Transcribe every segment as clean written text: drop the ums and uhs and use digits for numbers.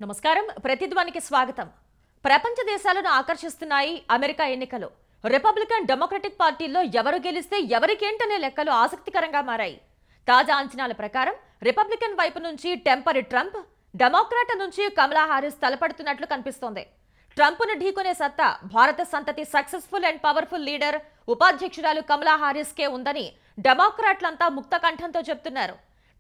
నమస్కారం ప్రతిధ్వనికి స్వాగతం. ప్రపంచ దేశాలను ఆకర్షిస్తున్నాయి అమెరికా ఎన్నికలు. రిపబ్లికన్ డెమోక్రటిక్ పార్టీల్లో ఎవరు గెలిస్తే ఎవరికేంటనే లెక్కలు ఆసక్తికరంగా మారాయి. తాజా అంచనాల ప్రకారం రిపబ్లికన్ వైపు నుంచి టెంపరీ ట్రంప్, డెమోక్రాట్ నుంచి కమలా హారిస్ తలపడుతున్నట్లు కనిపిస్తోంది. ట్రంప్ను ఢీకొనే సత్తా భారత సంతతి సక్సెస్ఫుల్ అండ్ పవర్ఫుల్ లీడర్ ఉపాధ్యక్షురాలు కమలా హారిస్కే ఉందని డెమోక్రాట్లంతా ముక్త కంఠంతో చెప్తున్నారు.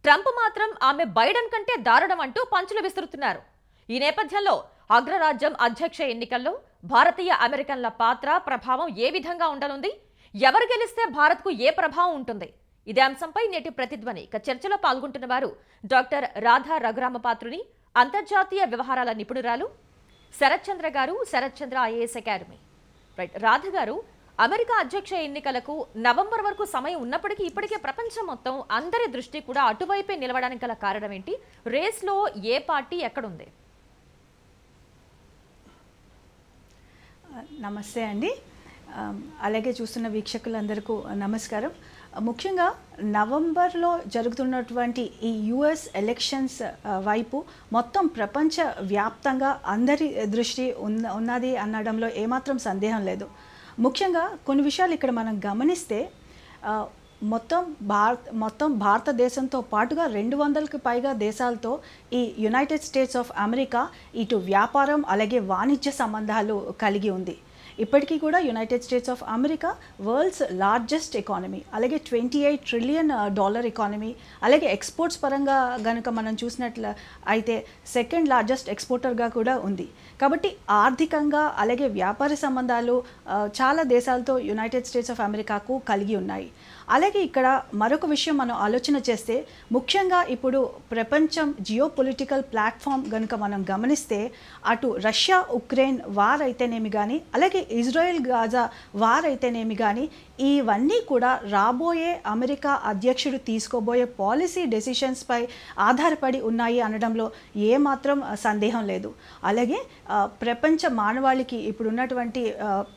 ట్రంప్ మాత్రం ఆమె బైడెన్ కంటే దారుణం అంటూ పంచులు విసురుతున్నారు. ఈ నేపథ్యంలో అగ్రరాజ్యం అధ్యక్ష ఎన్నికల్లో భారతీయ అమెరికన్ల పాత్ర, ప్రభావం ఏ విధంగా ఉండనుంది? ఎవరు గెలిస్తే భారత్కు ఏ ప్రభావం ఉంటుంది? ఇదే అంశంపై నేటి ప్రతిధ్వని చర్చలో పాల్గొంటున్న వారు డాక్టర్ రాధా రఘురామపాత్రుని, అంతర్జాతీయ వ్యవహారాల నిపుణురాలు, శరత్ చంద్ర గారు, శరత్ చంద్ర ఐఏఎస్ అకాడమీ. రాధ గారు, అమెరికా అధ్యక్ష ఎన్నికలకు నవంబర్ వరకు సమయం ఉన్నప్పటికీ ఇప్పటికే ప్రపంచం మొత్తం అందరి దృష్టి కూడా అటువైపే నిలవడానికి గల కారణం ఏంటి? రేస్లో ఏ పార్టీ ఎక్కడుంది? నమస్తే అండి. అలాగే చూస్తున్న వీక్షకులందరికీ నమస్కారం. ముఖ్యంగా నవంబర్లో జరుగుతున్నటువంటి ఈ యుఎస్ ఎలక్షన్స్ వైపు మొత్తం ప్రపంచ వ్యాప్తంగా అందరి దృష్టి ఉన్నది అనడంలో ఏమాత్రం సందేహం లేదు. ముఖ్యంగా కొన్ని విషయాలు ఇక్కడ మనం గమనిస్తే మొత్తం భారతదేశంతో పాటుగా 200కి పైగా దేశాలతో ఈ యునైటెడ్ స్టేట్స్ ఆఫ్ అమెరికా ఇటు వ్యాపారం అలాగే వాణిజ్య సంబంధాలు కలిగి ఉంది. ఇప్పటికీ కూడా United states of America world's largest economy, అలాగే $28 ట్రిలియన్ ఎకానమీ, అలాగే ఎక్స్పోర్ట్స్ పరంగా కనుక మనం చూసినట్లు అయితే సెకండ్ లార్జెస్ట్ ఎక్స్పోర్టర్గా కూడా ఉంది. కాబట్టి ఆర్థికంగా అలాగే వ్యాపార సంబంధాలు చాలా దేశాలతో యునైటెడ్ స్టేట్స్ ఆఫ్ అమెరికాకు కలిగి ఉన్నాయి. అలాగే ఇక్కడ మరొక విషయం మనం ఆలోచన చేస్తే, ముఖ్యంగా ఇప్పుడు ప్రపంచం జియోపొలిటికల్ ప్లాట్ఫామ్ కనుక మనం గమనిస్తే అటు రష్యా ఉక్రెయిన్ వార్ అయితేనేమి కానీ, అలాగే ఇజ్రాయెల్ గాజా వార్ అయితేనేమి కానీ, ఇవన్నీ కూడా రాబోయే అమెరికా అధ్యక్షుడు తీసుకోబోయే పాలసీ డెసిషన్స్పై ఆధారపడి ఉన్నాయి అనడంలో ఏమాత్రం సందేహం లేదు. అలాగే ప్రపంచ మానవాళికి ఇప్పుడు ఉన్నటువంటి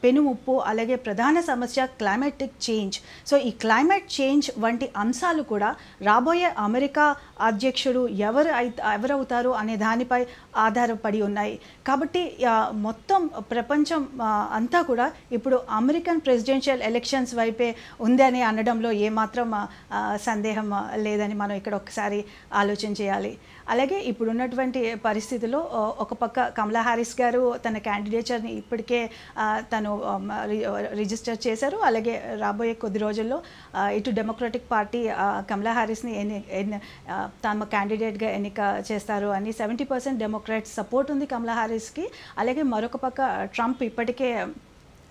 పెనుముప్పు, అలాగే ప్రధాన సమస్య క్లైమాటిక్ చేంజ్. సో ఈ క్లైమేట్ చేంజ్ వంటి అంశాలు కూడా రాబోయే అమెరికా అధ్యక్షుడు ఎవరవుతారు అనే దానిపై ఆధారపడి ఉన్నాయి. కాబట్టి మొత్తం ప్రపంచం అంతా కూడా ఇప్పుడు అమెరికన్ ప్రెసిడెన్షియల్ ఎలక్షన్స్ వైపే ఉంది అని అనడంలో ఏమాత్రం సందేహం లేదని మనం ఇక్కడ ఒకసారి ఆలోచన చేయాలి. అలాగే ఇప్పుడున్నటువంటి పరిస్థితుల్లో ఒక పక్క కమలా హారిస్ గారు తన క్యాండిడేచర్ని ఇప్పటికే తను రిజిస్టర్ చేశారు. అలాగే రాబోయే కొద్ది రోజుల్లో ఇటు డెమోక్రటిక్ పార్టీ కమలా హారిస్ని తమ క్యాండిడేట్గా ఎన్నిక చేస్తారు అని 70% డెమోక్రాట్స్ సపోర్ట్ ఉంది కమలా హారిస్కి. అలాగే మరొక పక్క ట్రంప్ ఇప్పటికే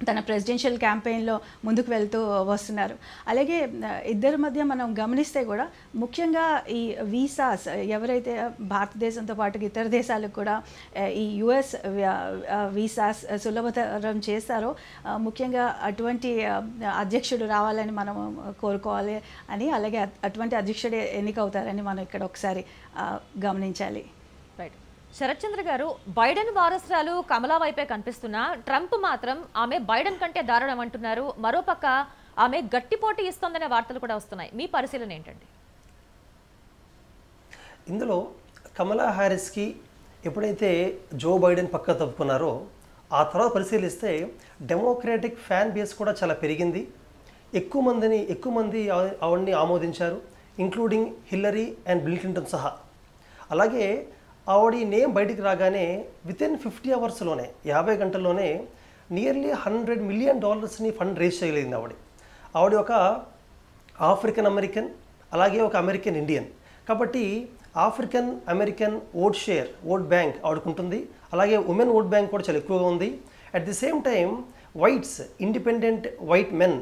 తన ప్రెసిడెన్షియల్ క్యాంపెయిన్లో ముందుకు వెళ్తూ వస్తున్నారు. అలాగే ఇద్దరి మధ్య మనం గమనిస్తే కూడా ముఖ్యంగా ఈ వీసాస్ ఎవరైతే భారతదేశంతో పాటు ఇతర దేశాలకు కూడా ఈ యుఎస్ వీసాస్ సులభతరం చేస్తారో, ముఖ్యంగా అటువంటి అధ్యక్షుడు రావాలని మనం కోరుకోవాలి అని, అలాగే అటువంటి అధ్యక్షుడే ఎన్నికవుతారని మనం ఇక్కడ ఒకసారి గమనించాలి. శరత్ చంద్ర గారు, బైడెన్ వారసురాలు కమలా వైపే కనిపిస్తున్నా ట్రంప్ మాత్రం ఆమె బైడెన్ కంటే దారుణం అంటున్నారు. మరోపక్క ఆమె గట్టి పోటీ ఇస్తోందనే వార్తలు కూడా వస్తున్నాయి. మీ పరిశీలన ఏంటండి? ఇందులో కమలా హారిస్కి ఎప్పుడైతే జో బైడెన్ పక్క తప్పుకున్నారో ఆ తర్వాత పరిశీలిస్తే డెమోక్రాటిక్ ఫ్యాన్ బేస్ కూడా చాలా పెరిగింది. ఎక్కువ మంది ఆవిడ్ని ఆమోదించారు, including Hillary and bill Clinton సహా. అలాగే ఆవిడ నేమ్ బయటికి రాగానే వితిన్ 50 అవర్స్లోనే 50 గంటల్లోనే నియర్లీ $100 మిలియన్ ఫండ్ రేస్ చేయలేదు. ఆవిడ ఒక ఆఫ్రికన్ అమెరికన్, అలాగే ఒక అమెరికన్ ఇండియన్. కాబట్టి ఆఫ్రికన్ అమెరికన్ ఓట్ బ్యాంక్ ఆవిడకుంటుంది. అలాగే ఉమెన్ ఓట్ బ్యాంక్ కూడా చాలా ఎక్కువగా ఉంది. At the same time independent white men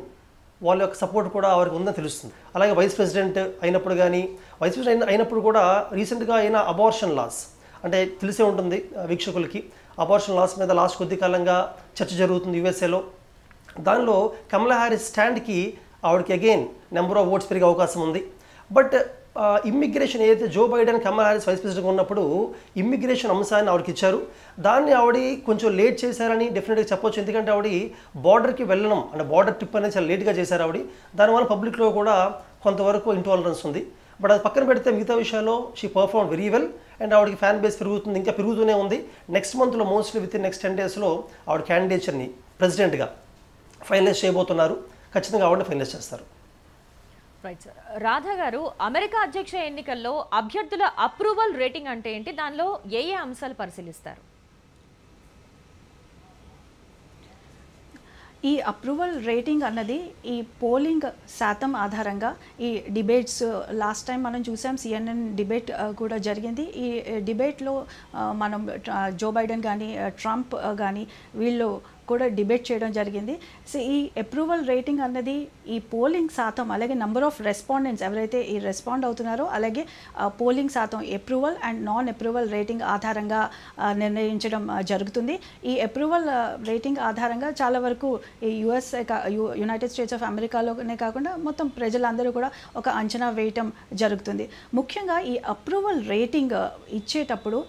వాళ్ళ యొక్క సపోర్ట్ కూడా ఆవిడకి ఉందని తెలుస్తుంది. అలాగే వైస్ ప్రెసిడెంట్ అయినప్పుడు కూడా రీసెంట్గా అయిన అబార్షన్ లాస్, అంటే తెలిసే ఉంటుంది వీక్షకులకి, అబార్షన్ లాస్ మీద లాస్ట్ కొద్ది కాలంగా చర్చ జరుగుతుంది యూఎస్ఏలో. దానిలో కమలా హారిస్ స్టాండ్కి ఆవిడకి అగైన్ నెంబర్ ఆఫ్ ఓట్స్ పెరిగే అవకాశం ఉంది. బట్ ఇమ్మిగ్రేషన్ ఏదైతే జో బైడెన్ కమలా హారిస్ వైస్ ప్రెసిడెంట్గా ఉన్నప్పుడు ఇమ్మిగ్రేషన్ అంశాన్ని ఆవిడకి ఇచ్చారు. దాన్ని ఆవిడ కొంచెం లేట్ చేశారని డెఫినెట్గా చెప్పొచ్చు. ఎందుకంటే ఆవిడ బార్డర్కి వెళ్ళడం అంటే బార్డర్ ట్రిప్ అనేది చాలా లేట్గా చేశారు ఆవిడ. దానివల్ల పబ్లిక్లో కూడా కొంతవరకు ఇంటాలరెన్స్ ఉంది. బట్ అది పక్కన పెడితే మిగతా విషయాల్లో she perform very well and ఆవిడకి ఫ్యాన్ బేస్ పెరుగుతుంది, ఇంకా పెరుగుతూనే ఉంది. నెక్స్ట్ మంత్లో మోస్ట్లీ విత్ ఇన్ నెక్స్ట్ 10 daysలో ఆవిడ క్యాండిడేచర్ని ప్రెసిడెంట్గా ఫైనలైజ్ చేయబోతున్నారు. ఖచ్చితంగా ఆవిడని ఫైనలైజ్ చేస్తారు. Right sir. రాధా గారు, అమెరికా అధ్యక్ష ఎన్నికల్లో అభ్యర్థుల అప్రూవల్ రేటింగ్ అంటే ఏంటి, దానిలో ఏ ఏ అంశాలు పరిశీలిస్తారు? ఈ అప్రూవల్ రేటింగ్ అన్నది ఈ పోలింగ్ శాతం ఆధారంగా ఈ డిబేట్స్ లాస్ట్ టైం మనం చూసాం, CNN డిబేట్ కూడా జరిగింది. ఈ డిబేట్లో మనం జో బైడెన్ కానీ ట్రంప్ కానీ వీళ్ళు కూడా డిబేట్ చేయడం జరిగింది. సో ఈ అప్రూవల్ రేటింగ్ అన్నది ఈ పోలింగ్ శాతం అలాగే నెంబర్ ఆఫ్ రెస్పాండెంట్స్ ఎవరైతే ఈ రెస్పాండ్ అవుతున్నారో అలాగే పోలింగ్ శాతం approval and non approval rating ఆధారంగా నిర్ణయించడం జరుగుతుంది. ఈ అప్రూవల్ రేటింగ్ ఆధారంగా చాలా వరకు ఈ యునైటెడ్ స్టేట్స్ ఆఫ్ అమెరికాలోనే కాకుండా మొత్తం ప్రజలందరూ కూడా ఒక అంచనా వేయటం జరుగుతుంది. ముఖ్యంగా ఈ అప్రూవల్ రేటింగ్ ఇచ్చేటప్పుడు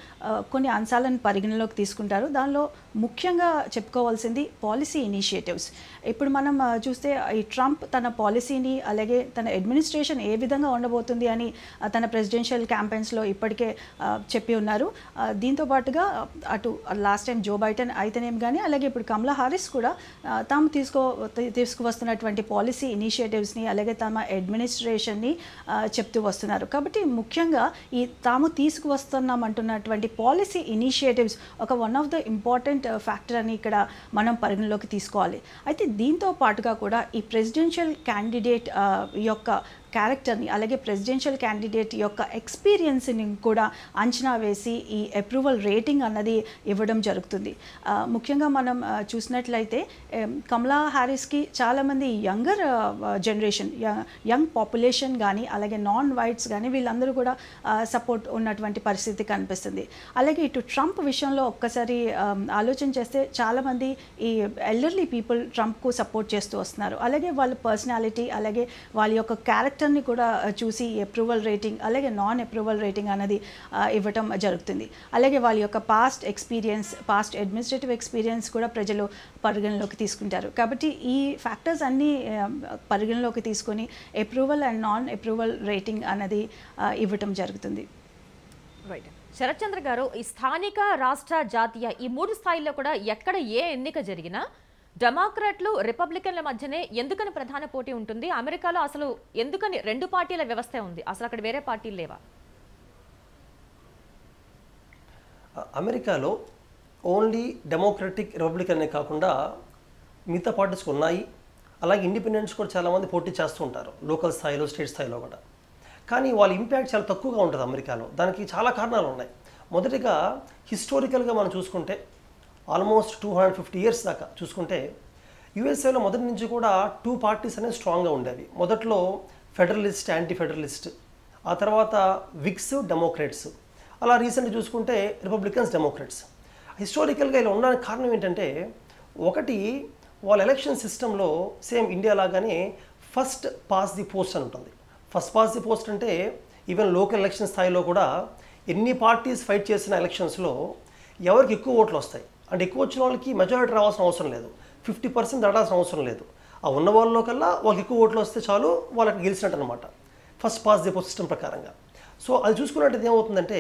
కొన్ని అంశాలను పరిగణలోకి తీసుకుంటారు. దానిలో ముఖ్యంగా చెప్పుకోవాల్సింది పాలసీ ఇనిషియేటివ్స్. ఇప్పుడు మనం చూస్తే ఈ ట్రంప్ తన పాలసీని అలాగే తన అడ్మినిస్ట్రేషన్ ఏ విధంగా ఉండబోతుంది అని తన ప్రెసిడెన్షియల్ క్యాంపెయిన్స్లో ఇప్పటికే చెప్పి ఉన్నారు. దీంతో పాటుగా అటు లాస్ట్ టైం జో బైడెన్ అయితేనేమి కానీ అలాగే ఇప్పుడు కమలా హారిస్ కూడా తాము తీసుకువస్తున్నటువంటి పాలసీ ఇనిషియేటివ్స్ని అలాగే తమ అడ్మినిస్ట్రేషన్ని చెప్తూ వస్తున్నారు. కాబట్టి ముఖ్యంగా ఈ తాము తీసుకువస్తున్నామంటున్నటువంటి పాలసీ ఇనిషియేటివ్స్ ఒక one of the important factor అని ఇక్కడ మనం పరిగణలోకి తీసుకోవాలి. అయితే దీంతో పాటుగా కూడా ఈ ప్రెసిడెన్షియల్ క్యాండిడేట్ యొక్క క్యారెక్టర్ని అలాగే ప్రెసిడెన్షియల్ క్యాండిడేట్ యొక్క ఎక్స్పీరియన్స్ని కూడా అంచనా వేసి ఈ అప్రూవల్ రేటింగ్ అన్నది ఇవ్వడం జరుగుతుంది. ముఖ్యంగా మనం చూసినట్లయితే కమలా హ్యారిస్కి చాలామంది యంగర్ జనరేషన్ యంగ్ పాపులేషన్ కానీ అలాగే నాన్ వైట్స్ కానీ వీళ్ళందరూ కూడా సపోర్ట్ ఉన్నటువంటి పరిస్థితి కనిపిస్తుంది. అలాగే ఇటు ట్రంప్ విషయంలో ఒక్కసారి ఆలోచన చేస్తే చాలామంది ఈ ఎల్డర్లీ పీపుల్ ట్రంప్కు సపోర్ట్ చేస్తూ వస్తున్నారు. అలాగే వాళ్ళ పర్సనాలిటీ అలాగే వాళ్ళ యొక్క క్యారెక్టర్ని కూడా చూసి అప్రూవల్ రేటింగ్ అలాగే నాన్ అప్రూవల్ రేటింగ్ అనేది ఇవ్వటం జరుగుతుంది. అలాగే వాళ్ళ యొక్క పాస్ట్ అడ్మినిస్ట్రేటివ్ ఎక్స్పీరియన్స్ కూడా ప్రజలు పరిగణలోకి తీసుకుంటారు. కాబట్టి ఈ ఫ్యాక్టర్స్ అన్నీ పరిగణలోకి తీసుకొని approval and non approval rating అనేది ఇవ్వటం జరుగుతుంది. రైట్. శరత్ చంద్ర గారు, ఈ స్థానిక, రాష్ట్ర, జాతీయ ఈ 3 స్థాయిల్లో కూడా ఎక్కడ ఏ ఎన్నిక జరిగినా డెమోక్రాట్లు రిపబ్లికన్ల మధ్యనే ఎందుకని ప్రధాన పోటీ ఉంటుంది? అమెరికాలో అసలు ఎందుకని 2 పార్టీల వ్యవస్థ ఉంది? అసలు అక్కడ వేరే పార్టీలు లేవా? అమెరికాలో ఓన్లీ డెమోక్రటిక్ రిపబ్లికన్ అనే కాకుండా మిగతా పార్టీస్ ఉన్నాయి. అలాగే ఇండిపెండెంట్స్ కూడా చాలామంది పోటీ చేస్తూ ఉంటారు లోకల్ స్థాయిలో, స్టేట్ స్థాయిలో కూడా. కానీ వాళ్ళ ఇంపాక్ట్ చాలా తక్కువగా ఉంటుంది అమెరికాలో. దానికి చాలా కారణాలు ఉన్నాయి. మొదటిగా హిస్టారికల్గా మనం చూసుకుంటే ఆల్మోస్ట్ 250 years దాకా చూసుకుంటే యూఎస్ఏలో మొదటి నుంచి కూడా 2 parties అనేవి స్ట్రాంగ్గా ఉండేవి. మొదట్లో ఫెడరలిస్ట్, యాంటీ ఫెడరలిస్ట్, ఆ తర్వాత విగ్స్, డెమోక్రాట్స్, అలా రీసెంట్గా చూసుకుంటే రిపబ్లికన్స్, డెమోక్రాట్స్. హిస్టారికల్గా ఇలా ఉండడానికి కారణం ఏంటంటే, ఒకటి వాళ్ళ ఎలక్షన్ సిస్టంలో సేమ్ ఇండియా లాగానే ఫస్ట్ పాస్ ది పోస్ట్ అని ఉంటుంది. ఫస్ట్ పాస్ ది పోస్ట్ అంటే ఈవెన్ లోకల్ ఎలక్షన్ స్థాయిలో కూడా ఎన్ని పార్టీస్ ఫైట్ చేసిన ఎలక్షన్స్లో ఎవరికి ఎక్కువ ఓట్లు వస్తాయి అంటే ఎక్కువ వచ్చిన వాళ్ళకి మెజారిటీ రావాల్సిన అవసరం లేదు, 50% దాటాల్సిన అవసరం లేదు. ఆ ఉన్న వాళ్ళలో కల్లా వాళ్ళకి ఎక్కువ ఓట్లు వస్తే చాలు, వాళ్ళకి గెలిచినట్టు అనమాట first pass the post system ప్రకారంగా. సో అది చూసుకున్నట్టయితే ఏమవుతుందంటే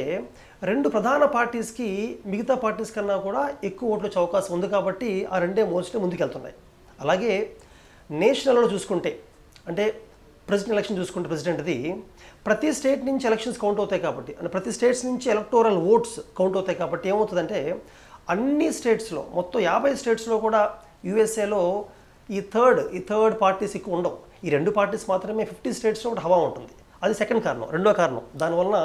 2 ప్రధాన పార్టీస్కి మిగతా పార్టీస్ కన్నా కూడా ఎక్కువ ఓట్లు వచ్చే అవకాశం ఉంది. కాబట్టి ఆ 2 మోస్ట్లీ ముందుకెళ్తున్నాయి. అలాగే నేషనల్లో చూసుకుంటే అంటే ప్రెసిడెంట్ ఎలక్షన్ చూసుకుంటే ప్రెసిడెంట్ది ప్రతి స్టేట్ నుంచి ఎలక్షన్స్ కౌంట్ అవుతాయి కాబట్టి, అంటే ప్రతి స్టేట్స్ నుంచి ఎలక్టోరల్ ఓట్స్ కౌంట్ అవుతాయి కాబట్టి ఏమవుతుందంటే అన్ని స్టేట్స్లో మొత్తం 50 స్టేట్స్లో కూడా యూఎస్ఏలో ఈ థర్డ్ పార్టీస్ ఎక్కువ ఉండవు. ఈ 2 పార్టీస్ మాత్రమే 50 స్టేట్స్లో కూడా హవా ఉంటుంది. అది సెకండ్ కారణం. రెండో కారణం దానివలన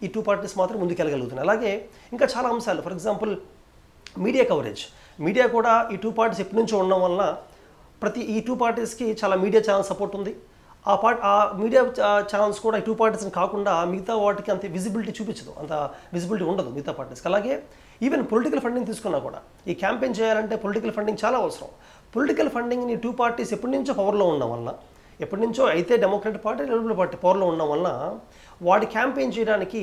ఈ 2 పార్టీస్ మాత్రం ముందుకెళ్ళగలుగుతున్నాయి. అలాగే ఇంకా చాలా అంశాలు, for example media coverage. Media కూడా ఈ 2 పార్టీస్ ఎప్పటి నుంచో ఉండడం వలన ఈ 2 పార్టీస్కి చాలా మీడియా ఛానల్ సపోర్ట్ ఉంది. ఆ మీడియా ఛానల్స్ కూడా ఈ 2 పార్టీస్ని కాకుండా మిగతా వాటికి అంత విజిబిలిటీ చూపించదు, అంత విజిబిలిటీ ఉండదు మిగతా పార్టీస్కి. అలాగే ఈవెన్ పొలిటికల్ ఫండింగ్ తీసుకున్నా కూడా ఈ క్యాంపెయిన్ చేయాలంటే పొలిటికల్ ఫండింగ్ చాలా అవసరం. పొలిటికల్ ఫండింగ్ని 2 పార్టీస్ ఎప్పటి నుంచో పవర్లో ఉండడం వలన, ఎప్పటి నుంచో అయితే డెమోక్రాటిక్ పార్టీ, రిపబ్లికన్ పార్టీ పవర్లో ఉండడం వలన వాడి క్యాంపెయిన్ చేయడానికి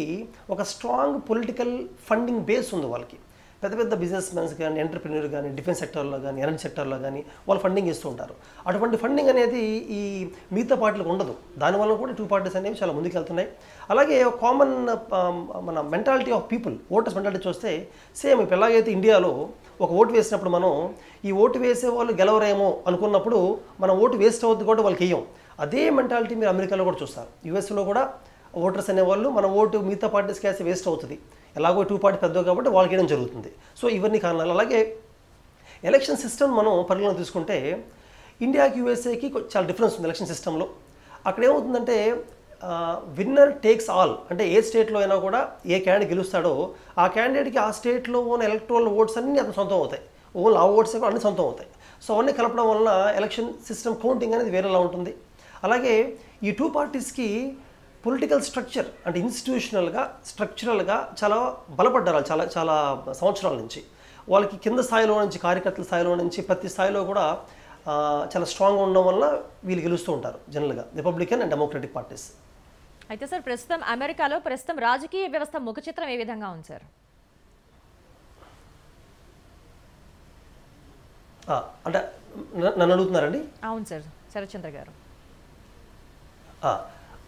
ఒక స్ట్రాంగ్ పొలిటికల్ ఫండింగ్ బేస్ ఉంది వాళ్ళకి. పెద్ద పెద్ద బిజినెస్ మెన్స్ కానీ ఎంటర్ప్రిన్యూర్ కానీ డిఫెన్స్ సెక్టర్లో కానీ ఎనర్జీ సెక్టర్లో కానీ వాళ్ళు ఫండింగ్ ఇస్తూ ఉంటారు. అటువంటి ఫండింగ్ అనేది ఈ మిగతా పార్టీలకు ఉండదు. దానివల్ల కూడా టూ పార్టీస్ అనేవి చాలా ముందుకు వెళ్తున్నాయి. అలాగే కామన్ మన mentality of people, voters mentality చూస్తే సేమ్ ఇప్పుడు ఎలాగైతే ఇండియాలో ఒక ఓటు వేసినప్పుడు మనం ఈ ఓటు వేసే వాళ్ళు గెలవరేమో అనుకున్నప్పుడు మన ఓటు వేస్ట్ అవుతుంది కూడా వాళ్ళకి వేయం. అదే మెంటాలిటీ మీరు అమెరికాలో కూడా చూస్తారు. యూఎస్లో కూడా ఓటర్స్ అనేవాళ్ళు మన ఓటు మిగతా పార్టీస్కి వేస్తే వేస్ట్ అవుతుంది, ఎలాగో టూ పార్టీ పెద్దవి కాబట్టి వాళ్ళకి వేయడం జరుగుతుంది. సో ఇవన్నీ కారణాలు. అలాగే ఎలక్షన్ సిస్టమ్ మనం పరిగణలో తీసుకుంటే ఇండియాకి యూఎస్ఏకి చాలా డిఫరెన్స్ ఉంది ఎలక్షన్ సిస్టంలో. అక్కడ ఏమవుతుందంటే విన్నర్ టేక్స్ ఆల్, అంటే ఏ స్టేట్లో అయినా కూడా ఏ క్యాండిడేట్ గెలుస్తాడో ఆ క్యాండిడేట్కి ఆ స్టేట్లో ఉన్న ఎలక్ట్రల్ ఓట్స్ అన్నీ అతను సొంతం అవుతాయి. ఓన్లీ ఆ ఓట్స్ అన్నీ సొంతం అవుతాయి. సో అవన్నీ కలపడం వలన ఎలక్షన్ సిస్టమ్ కౌంటింగ్ అనేది వేరేలా ఉంటుంది. అలాగే ఈ టూ పార్టీస్కి పొలిటికల్ స్ట్రక్చర్ అంటే ఇన్స్టిట్యూషనల్గా స్ట్రక్చరల్గా చాలా బలపడ్డారు చాలా చాలా సంవత్సరాల నుంచి. వాళ్ళకి కింద స్థాయిలో నుంచి కార్యకర్తల స్థాయిలో నుంచి ప్రతి స్థాయిలో కూడా చాలా స్ట్రాంగ్గా ఉండడం వల్ల వీళ్ళు గెలుస్తూ ఉంటారు జనరల్గా రిపబ్లికన్ అండ్ డెమోక్రటిక్ పార్టీస్. అయితే సార్ ప్రస్తుతం అమెరికాలో రాజకీయ వ్యవస్థ ముఖ చిత్రం ఏ విధంగా ఉంది సార్? అంటే నన్ను అడుగుతున్నారండి? అవును సార్, శరత్చంద్ర గారు.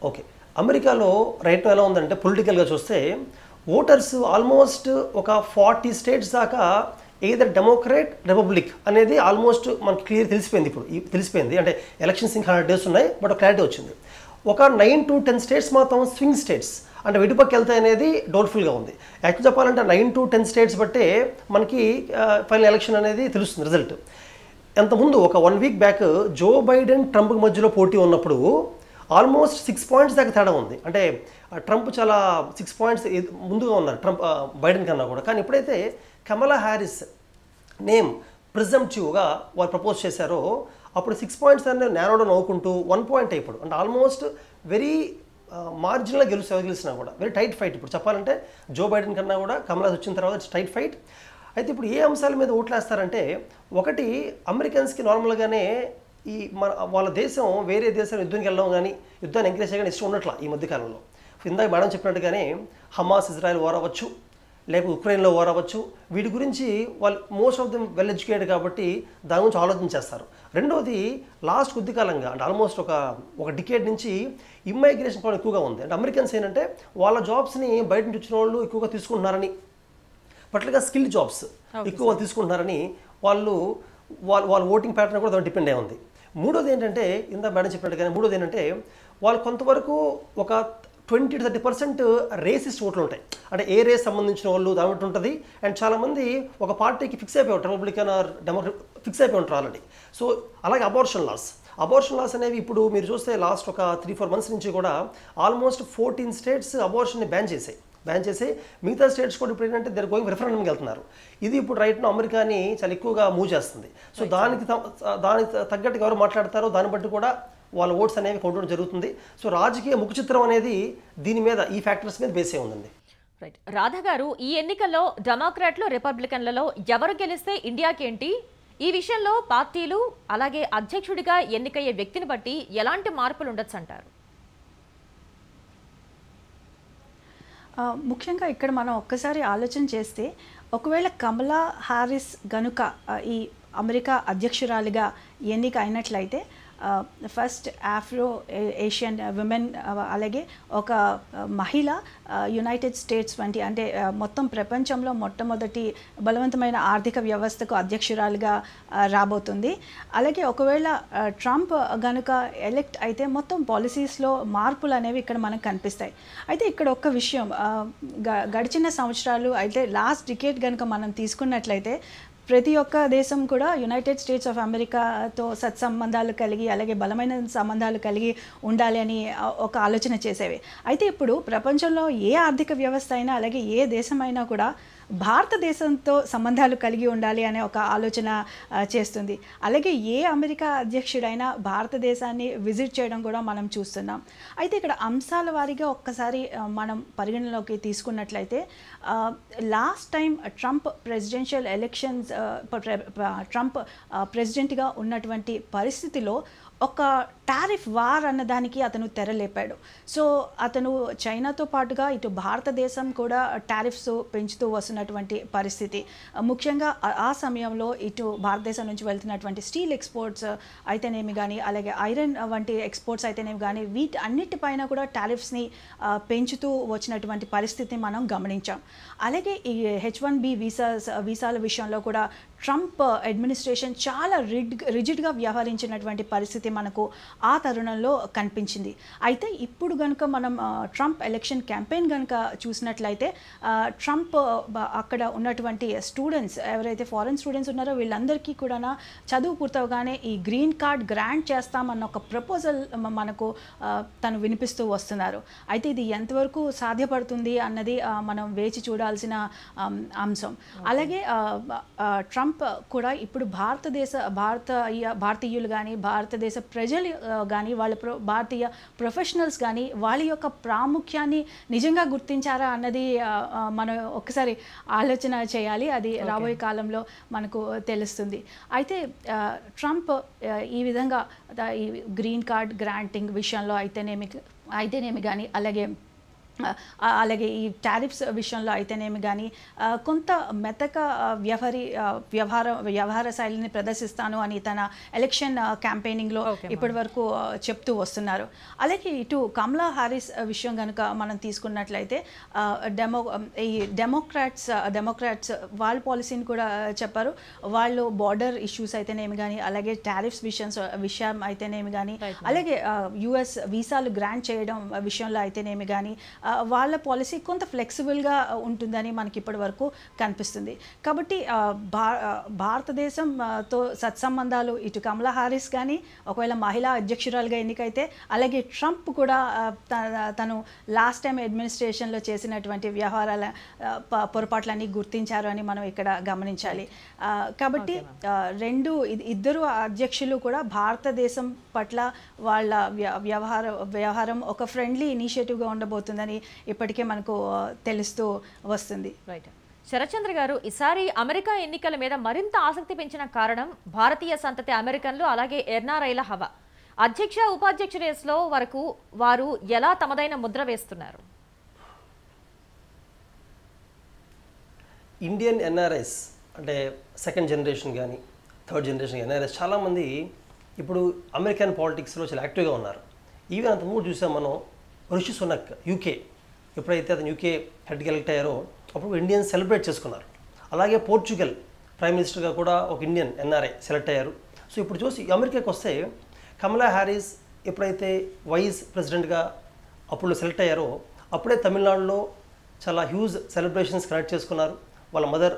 ఓకే, అమెరికాలో రైట్ ఎలా ఉందంటే పొలిటికల్గా చూస్తే ఓటర్స్ ఆల్మోస్ట్ ఒక 40 స్టేట్స్ దాకా ఏదర్ డెమోక్రేట్ రిపబ్లిక్ అనేది ఆల్మోస్ట్ మనకి క్లియర్ తెలిసిపోయింది. ఇప్పుడు తెలిసిపోయింది అంటే ఎలక్షన్స్ ఇంకా 100 డేస్ ఉన్నాయి, బట్ క్లారిటీ వచ్చింది. ఒక 9 to 10 స్టేట్స్ మాత్రం స్వింగ్ స్టేట్స్, అంటే వెటుపక్క వెళ్తాయి అనేది డౌట్ఫుల్గా ఉంది. యాక్చువల్ చెప్పాలంటే 9 to 10 స్టేట్స్ బట్టే మనకి ఫైనల్ ఎలక్షన్ అనేది తెలుస్తుంది రిజల్ట్. అంతకుముందు ఒక 1 week back Joe Biden Trump మధ్యలో పోటీ ఉన్నప్పుడు ఆల్మోస్ట్ 6 పాయింట్స్ దాకా తేడా ఉంది. అంటే ట్రంప్ చాలా 6 పాయింట్స్ ముందుగా ఉన్నారు ట్రంప్ బైడెన్ కన్నా కూడా. కానీ ఎప్పుడైతే కమలా హ్యారిస్ నేమ్ ప్రిజంప్టివ్గా వాళ్ళు ప్రపోజ్ చేశారో అప్పుడు 6 పాయింట్స్ అనేది నేరోడౌన్ అవుకుంటూ 1 పాయింట్ అయిపోడు. అంటే ఆల్మోస్ట్ వెరీ మార్జినల్గా గెలిచినా కూడా వెరీ టైట్ ఫైట్. ఇప్పుడు చెప్పాలంటే జో బైడెన్ కన్నా కూడా కమలా వచ్చిన తర్వాత టైట్ ఫైట్. అయితే ఇప్పుడు ఏ అంశాల మీద ఓట్లు వేస్తారంటే, ఒకటి అమెరికన్స్కి నార్మల్గానే ఈ వాళ్ళ దేశం వేరే దేశం యుద్ధానికి వెళ్ళడం కానీ యుద్ధాన్ని ఎంకరేజ్ చేయగానే ఇష్టం ఉన్నట్ల ఈ మధ్యకాలంలో. ఇందాక మేడం చెప్పినట్టుగానే హమాస్ ఇజ్రాయెల్ వార్ అవ్వచ్చు, లేకపోతే ఉక్రెయిన్లో వార్ అవ్వచ్చు, వీటి గురించి వాళ్ళు most of them well educated కాబట్టి దాని గురించి ఆలోచించేస్తారు. రెండోది లాస్ట్ కొద్ది కాలంగా అంటే ఆల్మోస్ట్ ఒక డికేడ్ నుంచి ఇమ్మైగ్రేషన్ కూడా ఎక్కువగా ఉంది. అంటే అమెరికన్స్ ఏంటంటే వాళ్ళ జాబ్స్ని బయట నుంచి వచ్చిన వాళ్ళు ఎక్కువగా తీసుకుంటున్నారని, పర్టికులర్గా స్కిల్ జాబ్స్ ఎక్కువ తీసుకుంటున్నారని వాళ్ళ ఓటింగ్ ప్యాటర్న్ కూడా దాని డిపెండ్ అయి ఉంది. మూడోది ఏంటంటే ఇందా మేడం చెప్పినట్టుగానే మూడోది ఏంటంటే వాళ్ళు కొంతవరకు ఒక 20 to 30% రేసిస్ట్ ఓట్లు ఉంటాయి. అంటే ఏ రేస్ సంబంధించిన వాళ్ళు దాని బట్టి ఉంటుంది. అండ్ చాలామంది ఒక పార్టీకి ఫిక్స్ అయిపోయి ఉంటారు, రిపబ్లికన్ ఆర్ డెమోక్రటిక్ ఫిక్స్ అయిపోయి ఉంటారు ఆల్రెడీ. సో అలాగే అబార్షన్ లాస్ అనేవి ఇప్పుడు మీరు చూస్తే లాస్ట్ ఒక 3-4 months నుంచి కూడా ఆల్మోస్ట్ 14 స్టేట్స్ అబార్షన్ని బ్యాన్ చేసి మిగతా స్టేట్స్ కూడా ఇప్పుడు ఏంటంటే దర్ గోయింగ్ రెఫరెండంకి వెళ్తున్నారు. ఇది ఇప్పుడు రైట్ను అమెరికాని చాలా ఎక్కువగా మూవ్ చేస్తుంది. సో దానికి తగ్గట్టుగా ఎవరు మాట్లాడతారో దాన్ని బట్టి కూడా వాళ్ళ ఓట్స్ అనేవి కౌంట్ జరుగుతుంది. సో రాజకీయ ముఖ చిత్రం అనేది దీని మీద ఈ ఫ్యాక్టర్స్ మీద బేస్ అయి ఉందండి. రైట్, రాధా గారు, ఈ ఎన్నికల్లో డెమోక్రాట్లు రిపబ్లికన్లలో ఎవరు గెలిస్తే ఇండియాకేంటి? ఈ విషయంలో పార్టీలు అలాగే అధ్యక్షుడిగా ఎన్నికయ్యే వ్యక్తిని బట్టి ఎలాంటి మార్పులు ఉండొచ్చు అంటారు? ముఖ్యంగా ఇక్కడ మనం ఒక్కసారి ఆలోచన చేస్తే, ఒకవేళ కమలా హ్యారిస్ గనుక ఈ అమెరికా అధ్యక్షురాలిగా ఎన్నిక అయినట్లయితే ఫస్ట్ ఆఫ్రో ఏషియన్ విమెన్ అలాగే ఒక మహిళ యునైటెడ్ స్టేట్స్ వంటి అంటే మొత్తం ప్రపంచంలో మొట్టమొదటి బలవంతమైన ఆర్థిక వ్యవస్థకు అధ్యక్షురాలుగా రాబోతుంది. అలాగే ఒకవేళ ట్రంప్ గనుక ఎలెక్ట్ అయితే మొత్తం పాలసీస్లో మార్పులు అనేవి ఇక్కడ మనకు కనిపిస్తాయి. అయితే ఇక్కడ ఒక్క విషయం, గడిచిన సంవత్సరాలు అయితే లాస్ట్ డికేడ్ కనుక మనం తీసుకున్నట్లయితే ప్రతి ఒక్క దేశం కూడా యునైటెడ్ స్టేట్స్ ఆఫ్ అమెరికాతో సత్సంబంధాలు కలిగి అలాగే బలమైన సంబంధాలు కలిగి ఉండాలి అని ఒక ఆలోచన చేసేవి. అయితే ఇప్పుడు ప్రపంచంలో ఏ ఆర్థిక వ్యవస్థ అయినా అలాగే ఏ దేశమైనా కూడా భారతదేశంతో సంబంధాలు కలిగి ఉండాలి అనే ఒక ఆలోచన చేస్తుంది. అలాగే ఏ అమెరికా అధ్యక్షుడైనా భారతదేశాన్ని విజిట్ చేయడం కూడా మనం చూస్తున్నాం. అయితే ఇక్కడ అంశాల వారీగా ఒక్కసారి మనం పరిగణలోకి తీసుకున్నట్లయితే last time Trump presidential elections Trump ప్రెసిడెంట్గా ఉన్నటువంటి పరిస్థితిలో ఒక టారిఫ్ వార్ అన్నదానికి అతను తెరలేపాడు. సో అతను చైనాతో పాటుగా ఇటు భారతదేశం కూడా టారిఫ్స్ పెంచుతూ వస్తున్నటువంటి పరిస్థితి. ముఖ్యంగా ఆ సమయంలో ఇటు భారతదేశం నుంచి వెళ్తున్నటువంటి స్టీల్ ఎక్స్పోర్ట్స్ అయితేనేమి కానీ, అలాగే ఐరన్ వంటి ఎక్స్పోర్ట్స్ అయితేనేమి కానీ, వీటి అన్నిటిపైన కూడా టారిఫ్స్ని పెంచుతూ వచ్చినటువంటి పరిస్థితిని మనం గమనించాం. అలాగే ఈ H1B వీసాల విషయంలో కూడా ట్రంప్ అడ్మినిస్ట్రేషన్ చాలా రిజిడ్గా వ్యవహరించినటువంటి పరిస్థితి మనకు ఆ తరుణంలో కనిపించింది. అయితే ఇప్పుడు కనుక మనం ట్రంప్ ఎలక్షన్ క్యాంపెయిన్ కనుక చూసినట్లయితే ట్రంప్ అక్కడ ఉన్నటువంటి స్టూడెంట్స్ ఎవరైతే ఫారెన్ స్టూడెంట్స్ ఉన్నారో వీళ్ళందరికీ కూడా చదువు పూర్తవగానే ఈ గ్రీన్ కార్డ్ గ్రాంట్ చేస్తామన్న ఒక ప్రపోజల్ మనకు తను వినిపిస్తూ వస్తున్నారు. అయితే ఇది ఎంతవరకు సాధ్యపడుతుంది అన్నది మనం వేచి చూడాల్సిన అంశం. అలాగే ట్రంప్ కూడా ఇప్పుడు భారతీయులు కానీ, భారతదేశ ప్రజలు కానీ, వాళ్ళ భారతీయ ప్రొఫెషనల్స్ కానీ వాళ్ళ యొక్క ప్రాముఖ్యాన్ని నిజంగా గుర్తించారా అన్నది మనం ఒక్కసారి ఆలోచన చేయాలి. అది రాబోయే కాలంలో మనకు తెలుస్తుంది. అయితే ట్రంప్ ఈ విధంగా ఈ గ్రీన్ కార్డ్ గ్రాంటింగ్ విషయంలో అయితేనేమి కానీ, అలాగే ఈ టారిఫ్స్ విషయంలో అయితేనేమి కానీ కొంత మెతక వ్యవహార శైలిని ప్రదర్శిస్తాను అని తన ఎలక్షన్ క్యాంపెయినింగ్లో ఇప్పటి వరకు చెప్తూ వస్తున్నారు. అలాగే ఇటు కమలా హారిస్ విషయం కనుక మనం తీసుకున్నట్లయితే ఈ డెమోక్రాట్స్ వాళ్ళ పాలసీని కూడా చెప్పారు. వాళ్ళు బార్డర్ ఇష్యూస్ అయితేనేమి కానీ, అలాగే టారిఫ్స్ విషయం అయితేనేమి కానీ, అలాగే US వీసాలు గ్రాంట్ చేయడం విషయంలో అయితేనేమి కానీ వాళ్ళ పాలసీ కొంత ఫ్లెక్సిబుల్గా ఉంటుందని మనకి ఇప్పటి వరకు కనిపిస్తుంది. కాబట్టి భారతదేశంతో సత్సంబంధాలు ఇటు కమలా హారిస్ కానీ ఒకవేళ మహిళా అధ్యక్షురాలుగా ఎన్నికైతే, అలాగే ట్రంప్ కూడా తను లాస్ట్ టైం అడ్మినిస్ట్రేషన్లో చేసినటువంటి వ్యవహారాల పొరపాట్లన్నీ గుర్తించారు అని మనం ఇక్కడ గమనించాలి. కాబట్టి ఇద్దరు అధ్యక్షులు కూడా భారతదేశం పట్ల వాళ్ళ వ్యవహారం ఒక ఫ్రెండ్లీ ఇనిషియేటివ్గా ఉండబోతుందని ఇప్పటికే మనకు తెలుస్తూ వస్తుంది. రైట్. శరత్చంద్ర గారు, ఈసారి అమెరికా ఎన్నికల మీద మరింత ఆసక్తి పెంచిన కారణం భారతీయ సంతతి అమెరికన్లు అలాగే ఎన్ఆర్ఐల హవా. అధ్యక్ష ఉపాధ్యక్ష రేసులో వరకు వారు ఎలా తమదైన ముద్ర వేస్తున్నారు? ఇండియన్ ఎన్ఆర్ఐస్ అంటే సెకండ్ జనరేషన్ కానీ థర్డ్ జనరేషన్ ఎన్ఆర్ఐస్ చాలామంది ఇప్పుడు అమెరికన్ పాలిటిక్స్లో చాలా యాక్టివ్గా ఉన్నారు. ఈవెన్ అంతకుముందు చూసాం మనం రిషి సునక్ యూకే ఎప్పుడైతే అతను యూకే హెడ్కి ఎలక్ట్ అయ్యారో అప్పుడు ఇండియన్స్ సెలబ్రేట్ చేసుకున్నారు. అలాగే పోర్చుగల్ ప్రైమ్ మినిస్టర్గా కూడా ఒక ఇండియన్ ఎన్ఆర్ఐ సెలెక్ట్ అయ్యారు. సో ఇప్పుడు చూసి అమెరికాకి వస్తే కమలా హ్యారిస్ ఎప్పుడైతే వైస్ ప్రెసిడెంట్గా అప్పుడు సెలెక్ట్ అయ్యారో అప్పుడే తమిళనాడులో చాలా హ్యూజ్ సెలబ్రేషన్స్ కనెక్ట్ చేసుకున్నారు. వాళ్ళ మదర్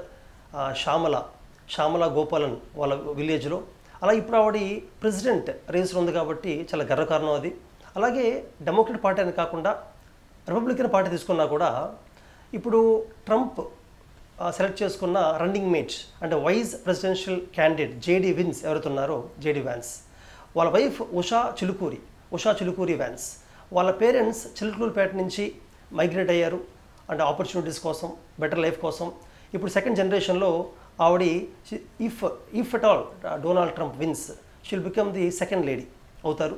శ్యామల గోపాలన్ వాళ్ళ విలేజ్లో. అలా ఇప్పుడు ఆవిడ ప్రెసిడెంట్ రేస్లో ఉంది కాబట్టి చాలా గర్వకారణం అది. అలాగే డెమోక్రట్ పార్టీ అని కాకుండా రిపబ్లికన్ పార్టీ తీసుకున్నా కూడా ఇప్పుడు ట్రంప్ సెలెక్ట్ చేసుకున్న రన్నింగ్ మేట్స్ అంటే vice presidential candidate JD Vance ఎవరైతే ఉన్నారో జేడీ వ్యాన్స్, వాళ్ళ వైఫ్ ఉషా చిలుకూరి వ్యాన్స్, వాళ్ళ పేరెంట్స్ చిలుకూరుపేట నుంచి మైగ్రేట్ అయ్యారు అంటే ఆపర్చునిటీస్ కోసం, బెటర్ లైఫ్ కోసం. ఇప్పుడు సెకండ్ జనరేషన్లో ఆవిడ if at all Donald Trump wins she'll become the second lady అవుతారు.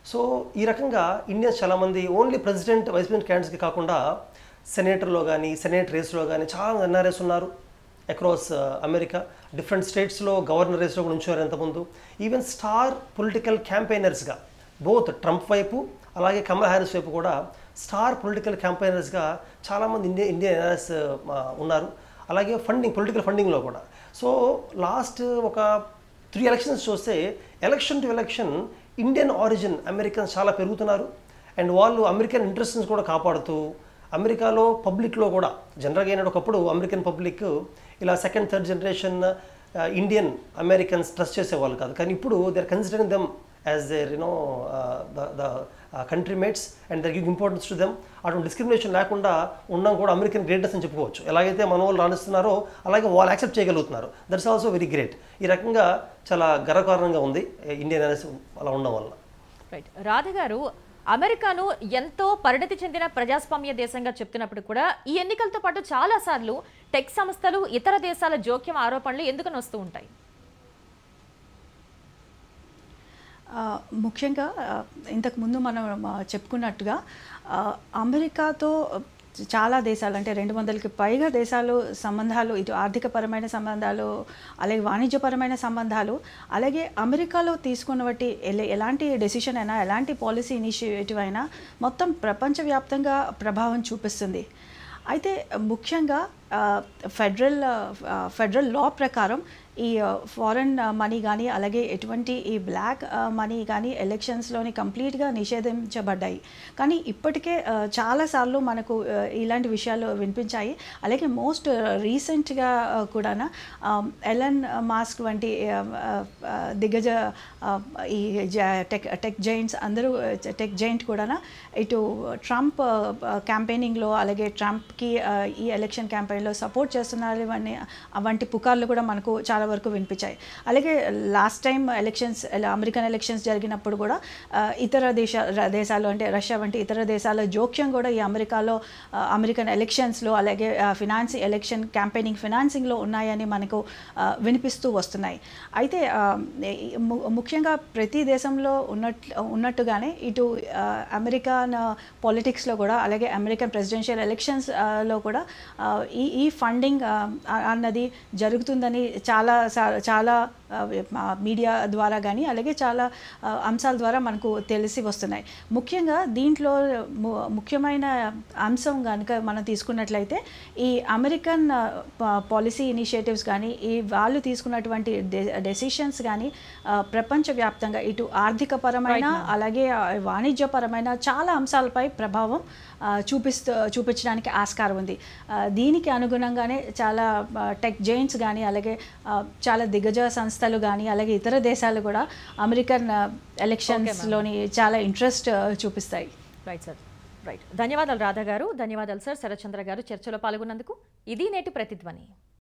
సో ఈ రకంగా ఇండియన్స్ చాలామంది ఓన్లీ ప్రెసిడెంట్ వైస్ ప్రెసిడెంట్ క్యాండిడేట్స్కి కాకుండా సెనేటర్లో కానీ సెనేట్ రేస్లో కానీ చాలా ఎన్ఆర్ఎస్ ఉన్నారు అక్రాస్ అమెరికా. డిఫరెంట్ స్టేట్స్లో గవర్నర్ రేస్లో కూడా ఉంచారు ఎంతమంది. ఈవెన్ స్టార్ పొలిటికల్ క్యాంపెయినర్స్గా బోత్ ట్రంప్ వైపు అలాగే కమలా హ్యారిస్ వైపు కూడా స్టార్ పొలిటికల్ క్యాంపెయినర్స్గా చాలామంది ఇండియన్ ఎన్ఆర్ఎస్ ఉన్నారు. అలాగే పొలిటికల్ ఫండింగ్లో కూడా. సో లాస్ట్ ఒక 3 ఎలక్షన్స్ చూస్తే election to election Indian origin Americans చాలా పెరుగుతున్నారు. అండ్ వాళ్ళు అమెరికన్ ఇంట్రెస్ట్ని కూడా కాపాడుతూ అమెరికాలో పబ్లిక్లో కూడా జనరల్గా అయినప్పుడు ఒకప్పుడు అమెరికన్ పబ్లిక్ ఇలా second third generation Indian Americans trust చేసేవాళ్ళు కాదు. కానీ ఇప్పుడు they are considering them as their the country mates and their give importance to them. అటువంటి డిస్క్రిమినేషన్ లేకుండా ఉండడం కూడా అమెరికన్ గ్రేట్నెస్ అని చెప్పుకోవచ్చు. ఎలాగైతే మన వాళ్ళు రాణిస్తున్నారో అలాగే వాళ్ళు యాక్సెప్ట్ చేయగలుగుతున్నారు. That's also very great. ఈ రకంగా చాలా గర్వకారణంగా ఉంది ఇండియన్ అనేసి అలా ఉండడం వల్ల. రైట్. రాధ గారు, అమెరికాను ఎంతో పరిణతి చెందిన ప్రజాస్వామ్య దేశంగా చెప్తున్నప్పుడు కూడా ఈ ఎన్నికలతో పాటు చాలాసార్లు టెక్ సంస్థలు ఇతర దేశాల జోక్యం ఆరోపణలు ఎందుకు వస్తూ ఉంటాయి? ముఖ్యంగా ఇంతకుముందు మనం చెప్పుకున్నట్టుగా అమెరికాతో చాలా దేశాలు అంటే 200కి పైగా దేశాలు సంబంధాలు, ఇటు ఆర్థికపరమైన సంబంధాలు అలాగే వాణిజ్యపరమైన సంబంధాలు, అలాగే అమెరికాలో తీసుకున్న బట్టి ఎలాంటి డెసిషన్ అయినా ఎలాంటి పాలసీ ఇనిషియేటివ్ అయినా మొత్తం ప్రపంచవ్యాప్తంగా ప్రభావం చూపిస్తుంది. అయితే ముఖ్యంగా ఫెడరల్ లా ప్రకారం ఈ ఫారెన్ మనీ కానీ అలాగే ఎటువంటి ఈ బ్లాక్ మనీ కానీ ఎలక్షన్స్లోని కంప్లీట్గా నిషేధించబడ్డాయి. కానీ ఇప్పటికే చాలాసార్లు మనకు ఇలాంటి విషయాలు వినిపించాయి. అలాగే మోస్ట్ రీసెంట్గా కూడా ఎలన్ మాస్క్ వంటి దిగ్గజ ఈ టెక్ జైంట్స్ అందరూ టెక్ జైంట్ కూడా ఇటు ట్రంప్ క్యాంపెయినింగ్లో అలాగే ట్రంప్కి ఈ ఎలక్షన్ క్యాంపెయిన్లో సపోర్ట్ చేస్తున్నారు వంటి పుకార్లు కూడా మనకు చాలా వరకు వినిపించాయి. అలాగే లాస్ట్ టైం అమెరికన్ ఎలక్షన్స్ జరిగినప్పుడు కూడా ఇతర దేశాలు అంటే రష్యా వంటి ఇతర దేశాల జోక్యం కూడా ఈ అమెరికన్ ఎలక్షన్స్లో అలాగే ఎలక్షన్ క్యాంపెయినింగ్ ఫినాన్సింగ్లో ఉన్నాయని మనకు వినిపిస్తూ వస్తున్నాయి. అయితే ముఖ్యంగా ప్రతి దేశంలో ఉన్నట్టుగానే ఇటు అమెరికన్ పాలిటిక్స్లో కూడా అలాగే అమెరికన్ ప్రెసిడెన్షియల్ ఎలక్షన్స్లో కూడా ఈ ఫండింగ్ అన్నది జరుగుతుందని చాలా మీడియా ద్వారా కానీ అలాగే చాలా అంశాల ద్వారా మనకు తెలిసి వస్తున్నాయి. ముఖ్యంగా దీంట్లో ముఖ్యమైన అంశం కనుక మనం తీసుకున్నట్లయితే ఈ అమెరికన్ పాలసీ ఇనిషియేటివ్స్ కానీ వాళ్ళు తీసుకున్నటువంటి డెసిషన్స్ కానీ ప్రపంచవ్యాప్తంగా ఇటు ఆర్థికపరమైన అలాగే వాణిజ్యపరమైన చాలా అంశాలపై ప్రభావం చూపించడానికి ఆస్కారం ఉంది. దీనికి అనుగుణంగానే చాలా టెక్ జైంట్స్ కానీ అలాగే చాలా దిగ్గజ సంస్థలు కానీ అలాగే ఇతర దేశాలు కూడా అమెరికన్ ఎలక్షన్స్లోని చాలా ఇంట్రెస్ట్ చూపిస్తాయి. Right sir, right. ధన్యవాదాలు రాధా గారు, ధన్యవాదాలు సార్. శరత్చంద్ర గారు చర్చలో పాల్గొన్నందుకు. ఇది నేటి ప్రతిధ్వని.